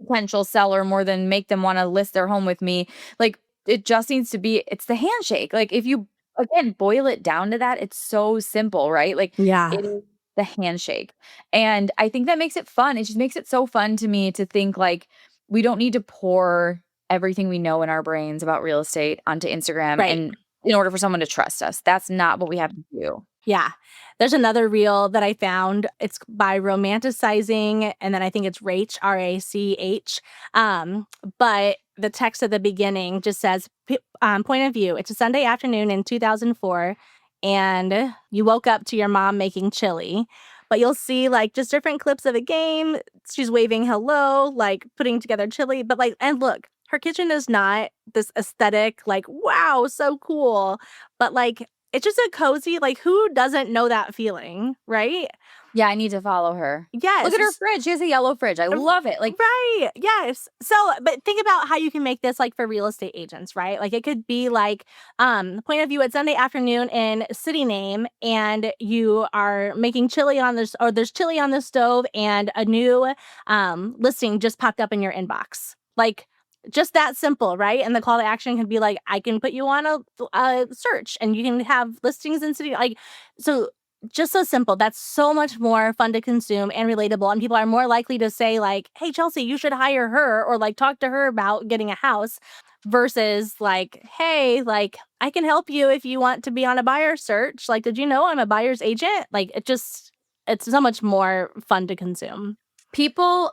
potential seller more than make them want to list their home with me. Like it just needs to be it's the handshake. Like if you again boil it down to that, it's so simple, right? Like Yeah. it is the handshake. And I think that makes it fun. It just makes it so fun to me to think like we don't need to pour everything we know in our brains about real estate onto Instagram Right. and in order for someone to trust us. That's not what we have to do. Yeah. There's another reel that I found. It's by Romanticizing, and then I think it's Rach, Rach. But the text at the beginning just says, point of view, it's a Sunday afternoon in 2004, and you woke up to your mom making chili. But you'll see like just different clips of a game. She's waving hello, like putting together chili. But like, and look, her kitchen is not this aesthetic, like, wow, so cool. But like, it's just a cozy, like, who doesn't know that feeling, right? Yeah, I need to follow her. Look Yes. at her fridge. She has a yellow fridge. I love it. Like Right. Yes. So, but think about how you can make this like for real estate agents, right? Like it could be like point of view at Sunday afternoon in city name and you are making chili on this or there's chili on the stove and a new listing just popped up in your inbox. Like just that simple, right? And the call to action can be like, I can put you on a search and you can have listings in city. Like, so just so simple. That's so much more fun to consume and relatable. And people are more likely to say, like, hey, Chelsea, you should hire her or like talk to her about getting a house versus like, hey, like, I can help you if you want to be on a buyer search. Like, did you know I'm a buyer's agent? Like, it's so much more fun to consume. people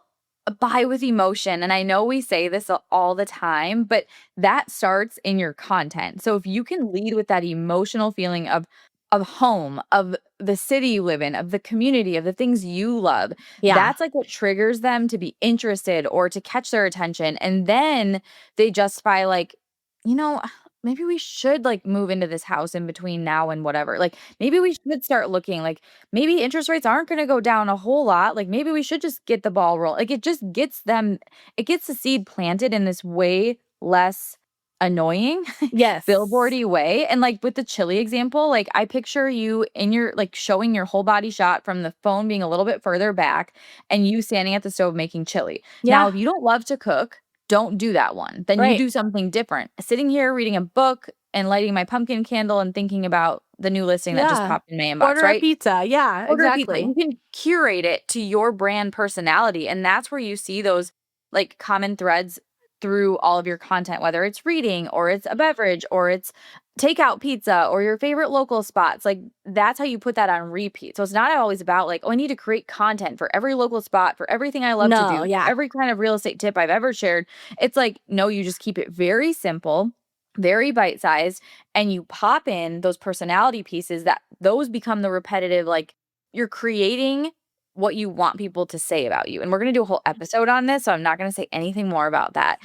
buy with emotion. And I know we say this all the time, but that starts in your content. So if you can lead with that emotional feeling of home, of the city you live in, of the community, of the things you love, Yeah. that's like what triggers them to be interested or to catch their attention. And then they justify like, you know, maybe we should like move into this house in between now and whatever. Like maybe we should start looking like maybe interest rates aren't going to go down a whole lot. Like maybe we should just get the ball rolling. Like it just gets them, it gets the seed planted in this way less annoying Yes. billboardy way. And like with the chili example, like I picture you in your like showing your whole body shot from the phone being a little bit further back and you standing at the stove making chili. Now, Yeah. if you don't love to cook, don't do that one. Then you Right. do something different. Sitting here reading a book and lighting my pumpkin candle and thinking about the new listing that just Yeah. popped in my inbox, Order a right? pizza. Yeah, Order a pizza. exactly. You can curate it to your brand personality. And that's where you see those like common threads through all of your content, whether it's reading or it's a beverage or it's takeout pizza or your favorite local spots. Like that's how you put that on repeat. So it's not always about like, oh, I need to create content for every local spot, for everything I love to No, do, yeah. every kind of real estate tip I've ever shared. It's like, no, you just keep it very simple, very bite sized, and you pop in those personality pieces that those become the repetitive, like you're creating what you want people to say about you. And we're going to do a whole episode on this, so I'm not going to say anything more about that.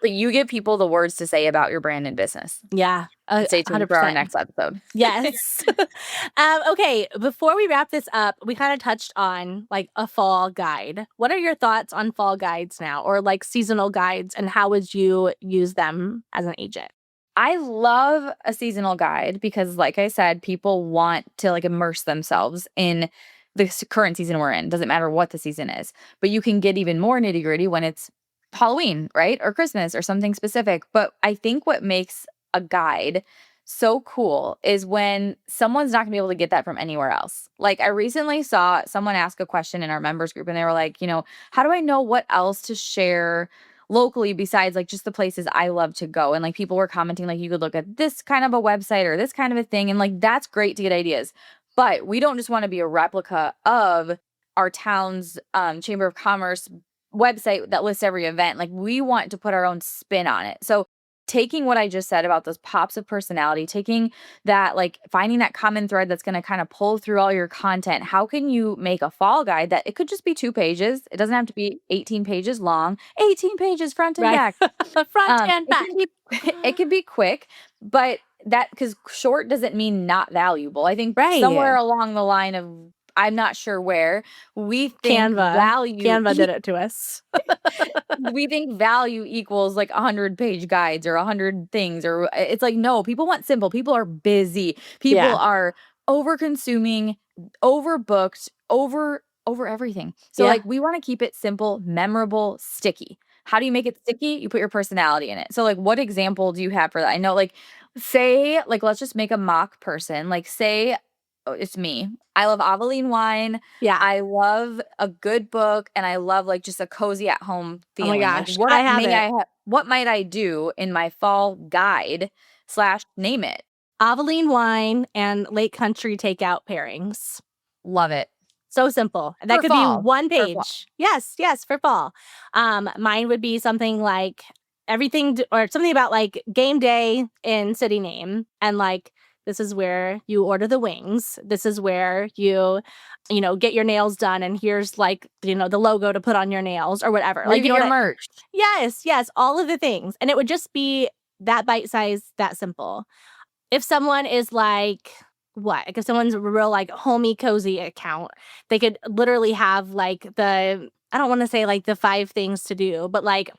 You give people the words to say about your brand and business. Yeah, Stay tuned for our 100%. next episode. Yes. Okay, before we wrap this up, we kind of touched on like a fall guide. What are your thoughts on fall guides now, or like seasonal guides, and how would you use them as an agent? I love a seasonal guide because, like I said, people want to like immerse themselves in the current season we're in. Doesn't matter what the season is, but you can get even more nitty gritty when it's Halloween, right? Or Christmas or something specific. But I think what makes a guide so cool is when someone's not gonna be able to get that from anywhere else. Like, I recently saw someone ask a question in our members group and they were like, how do I know what else to share locally besides like just the places I love to go? And like people were commenting like you could look at this kind of a website or this kind of a thing, and like that's great to get ideas. But we don't just want to be a replica of our town's chamber of commerce website that lists every event. Like we want to put our own spin on it. So taking what I just said about those pops of personality, taking that, like finding that common thread that's going to kind of pull through all your content. How can you make a fall guide that it could just be 2 pages? It doesn't have to be 18 pages long, 18 pages front and Right. back. Front and back. It could be quick, but that, because short doesn't mean not valuable. I think Right. somewhere along the line of, I'm not sure where, we think Canva did it to us. we think value equals like 100-page guides or 100 things, or it's like, no, people want simple. People are busy. People are over consuming, overbooked, over everything. So like we want to keep it simple, memorable, sticky. How do you make it sticky? You put your personality in it. So like, what example do you have for that? I know, like, say, like, let's just make a mock person. Like, say, it's me. I love Aveline wine. Yeah. I love a good book, and I love like just a cozy at home feeling. Oh my gosh. Like, what might I do in my fall guide / name it? Aveline wine and Lake Country takeout pairings. Love it. So simple. And that could be 1 page. Yes, for fall. Mine would be something like or something about like game day in city name, and like this is where you order the wings. This is where you get your nails done, and here's like the logo to put on your nails or whatever. Like your merch. Yes, all of the things, and it would just be that bite size, that simple. If someone is like, if someone's a real like homey cozy account, they could literally have like I don't want to say like the 5 things to do, but like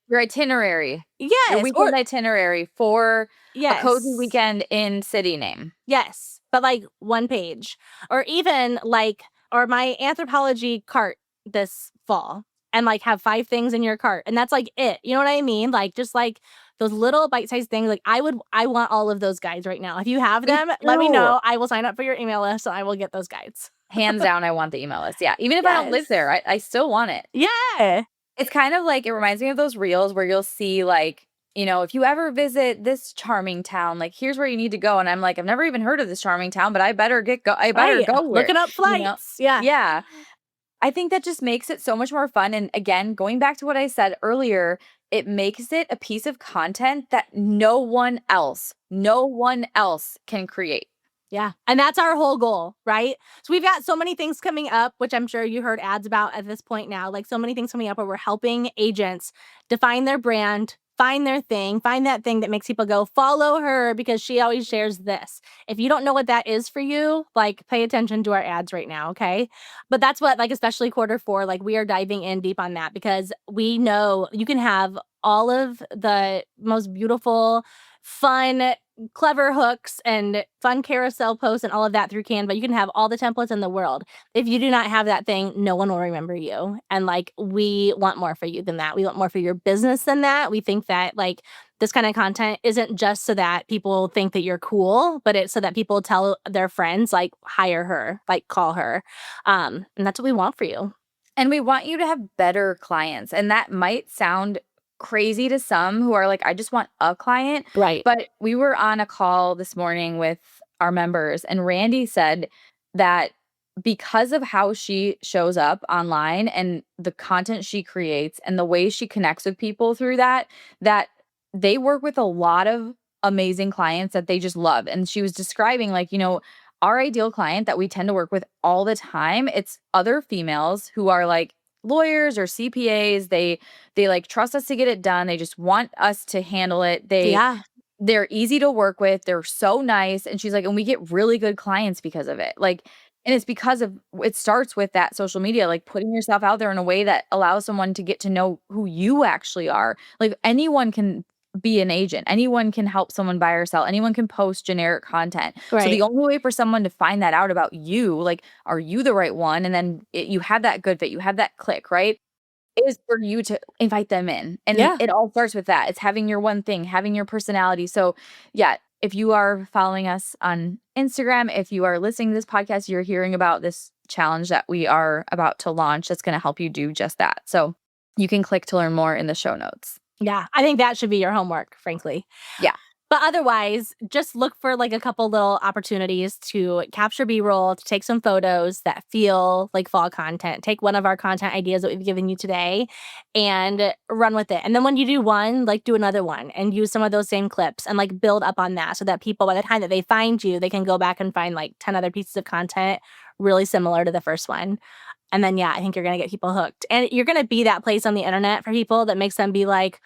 your itinerary. Yes. Your weekend itinerary for a cozy weekend in city name. Yes. But like 1 page. Or even like, or my Anthropologie cart this fall, and like have 5 things in your cart. And that's like it. You know what I mean? Like just like those little bite-sized things. Like I want all of those guides right now. If you have them, let me know. I will sign up for your email list and I will get those guides. Hands down, I want the email list. Yeah. Even if I don't live there, I still want it. Yeah. It's kind of like, it reminds me of those reels where you'll see like, if you ever visit this charming town, like here's where you need to go. And I'm like, I've never even heard of this charming town, but I better go looking up flights. Yeah. I think that just makes it so much more fun. And again, going back to what I said earlier, it makes it a piece of content that no one else can create. Yeah. And that's our whole goal, right? So we've got so many things coming up, which I'm sure you heard ads about at this point now, like so many things coming up where we're helping agents define their brand, find their thing, find that thing that makes people go, follow her because she always shares this. If you don't know what that is for you, like pay attention to our ads right now, okay? But that's what, like, especially Q4, like we are diving in deep on that because we know you can have all of the most beautiful, fun, clever hooks and fun carousel posts and all of that through Canva. You can have all the templates in the world. If you do not have that thing, no one will remember you. And like, we want more for you than that. We want more for your business than that. We think that like this kind of content isn't just so that people think that you're cool, but it's so that people tell their friends, like, hire her, like call her. And that's what we want for you. And we want you to have better clients. And that might sound crazy to some who are like, I just want a client. Right. But we were on a call this morning with our members, and Randy said that because of how she shows up online and the content she creates and the way she connects with people through that they work with a lot of amazing clients that they just love. And she was describing like, our ideal client that we tend to work with all the time, it's other females who are like lawyers or CPAs. They like trust us to get it done. They just want us to handle it. Yeah. They're easy to work with. They're so nice. And she's like, and we get really good clients because of it. Like, and it's because of, it starts with that social media, like putting yourself out there in a way that allows someone to get to know who you actually are. Like anyone can be an agent. Anyone can help someone buy or sell. Anyone can post generic content. So the Right. only way for someone to find that out about you, like, are you the right one? And then you have that good fit, you have that click, right? Is for you to invite them in. And Yeah. it all starts with that. It's having your one thing, having your personality. So yeah, if you are following us on Instagram, if you are listening to this podcast, you're hearing about this challenge that we are about to launch that's going to help you do just that. So you can click to learn more in the show notes. Yeah. I think that should be your homework, frankly. Yeah. But otherwise, just look for like a couple little opportunities to capture B-roll, to take some photos that feel like fall content. Take one of our content ideas that we've given you today and run with it. And then when you do one, like do another one and use some of those same clips and like build up on that so that people, by the time that they find you, they can go back and find like 10 other pieces of content really similar to the first one. And then, yeah, I think you're going to get people hooked. And you're going to be that place on the internet for people that makes them be like,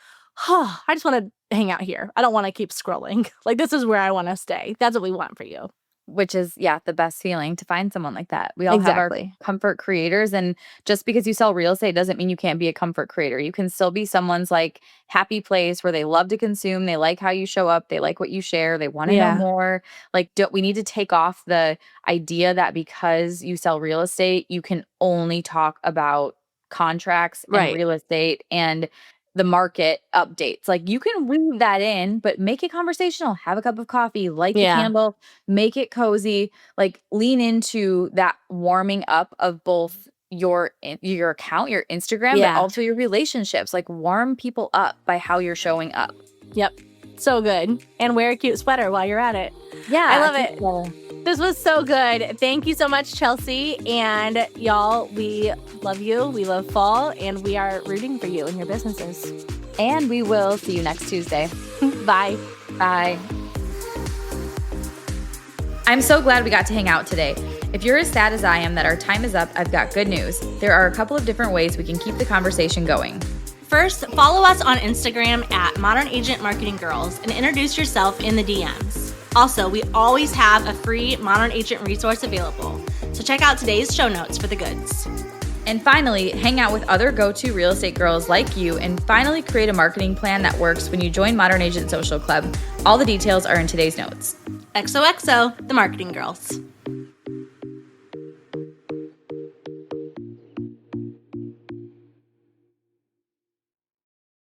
oh, I just want to hang out here. I don't want to keep scrolling. Like, this is where I want to stay. That's what we want for you. Which is, yeah, the best feeling to find someone like that. We all Exactly. have our comfort creators. And just because you sell real estate doesn't mean you can't be a comfort creator. You can still be someone's like happy place where they love to consume. They like how you show up. They like what you share. They want to know more. Like, we need to take off the idea that because you sell real estate, you can only talk about contracts and real estate and the market updates. Like, you can weave that in, but make it conversational. Have a cup of coffee, light the candle, make it cozy, like lean into that warming up of both your account, your Instagram, but also your relationships. Like, warm people up by how you're showing up. Yep. So good. And wear a cute sweater while you're at it. Yeah. I love it. This was so good. Thank you so much, Chelsea. And y'all, we love you. We love fall. And we are rooting for you and your businesses. And we will see you next Tuesday. Bye. Bye. I'm so glad we got to hang out today. If you're as sad as I am that our time is up, I've got good news. There are a couple of different ways we can keep the conversation going. First, follow us on Instagram at Modern Agent Marketing Girls and introduce yourself in the DMs. Also, we always have a free Modern Agent resource available, so check out today's show notes for the goods. And finally, hang out with other go-to real estate girls like you and finally create a marketing plan that works when you join Modern Agent Social Club. All the details are in today's notes. XOXO, the Marketing Girls.